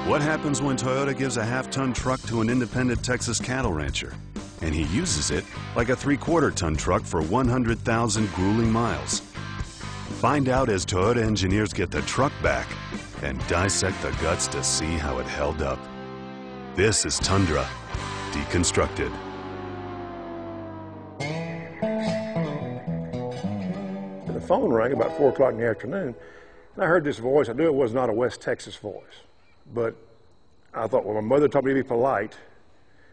What happens when Toyota gives a half-ton truck to an independent Texas cattle rancher, and he uses it like a 3/4-ton truck for 100,000 grueling miles? Find out as Toyota engineers get the truck back and dissect the guts to see how it held up. This is Tundra, Deconstructed. The phone rang about 4 o'clock in the afternoon, and I heard this voice. I knew it was not a West Texas voice, but I thought, well, my mother taught me to be polite,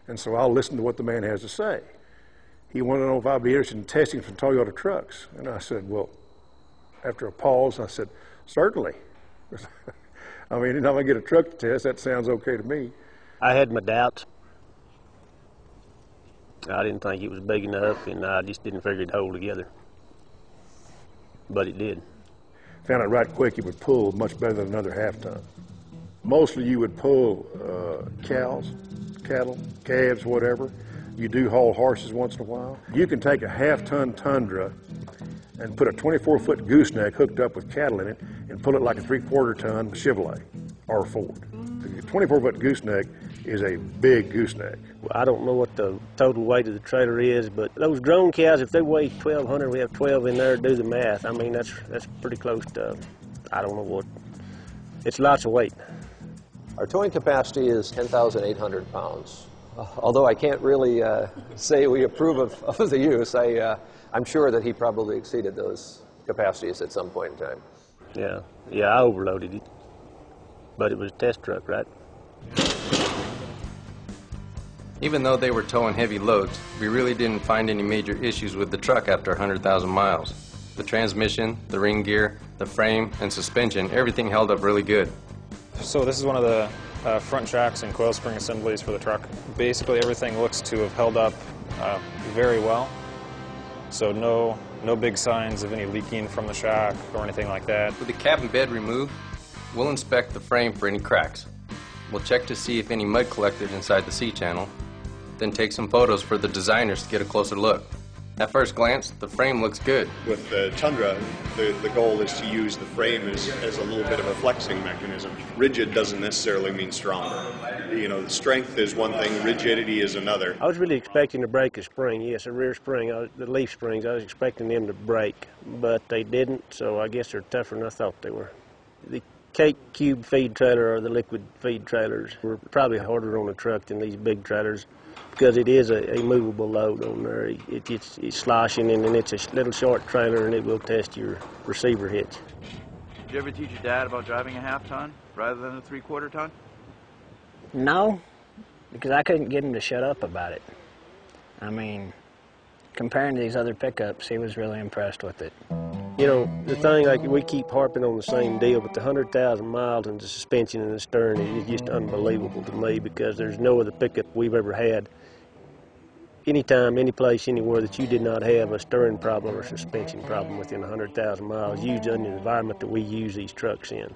and so I'll listen to what the man has to say. He wanted to know if I'd be interested in testing some Toyota trucks, and I said, well, after a pause, I said, certainly. I mean, anytime I get a truck to test, that sounds okay to me. I had my doubts. I didn't think it was big enough, and I just didn't figure it'd hold together. But it did. Found out right quick it would pull much better than another half-ton. Mostly you would pull cows, cattle, calves, whatever. You do haul horses once in a while. You can take a half-ton Tundra and put a 24-foot gooseneck hooked up with cattle in it and pull it like a 3/4-ton Chevrolet or Ford. The 24-foot gooseneck is a big gooseneck. Well, I don't know what the total weight of the trailer is, but those drone cows, if they weigh 1,200, we have 12 in there, do the math. I mean, that's pretty close to, I don't know what, it's lots of weight. Our towing capacity is 10,800 pounds. Although I can't really say we approve of the use, I'm sure that he probably exceeded those capacities at some point in time. Yeah, I overloaded it, but it was a test truck, right? Even though they were towing heavy loads, we really didn't find any major issues with the truck after 100,000 miles. The transmission, the ring gear, the frame, and suspension, everything held up really good. So this is one of the front shocks and coil spring assemblies for the truck. Basically everything looks to have held up very well. So no big signs of any leaking from the shock or anything like that. With the cabin bed removed, we'll inspect the frame for any cracks. We'll check to see if any mud collected inside the C-channel, then take some photos for the designers to get a closer look. At first glance, the frame looks good. With the Tundra, the goal is to use the frame as a little bit of a flexing mechanism. Rigid doesn't necessarily mean stronger. You know, the strength is one thing, rigidity is another. I was really expecting to break a spring, yes, a rear spring, the leaf springs. I was expecting them to break, but they didn't, so I guess they're tougher than I thought they were. The cake cube feed trailer or the liquid feed trailers were probably harder on the truck than these big trailers because it is a movable load on there. It's sloshing, and then it's a little short trailer, and it will test your receiver hitch. Did you ever teach your dad about driving a half-ton rather than a 3/4-ton? No, because I couldn't get him to shut up about it. I mean, comparing to these other pickups, he was really impressed with it. You know, the thing, like, we keep harping on the same deal, but the 100,000 miles and the suspension and the stern is just unbelievable to me because there's no other pickup we've ever had, anytime, any place, anywhere, that you did not have a steering problem or suspension problem within 100,000 miles used in the environment that we use these trucks in.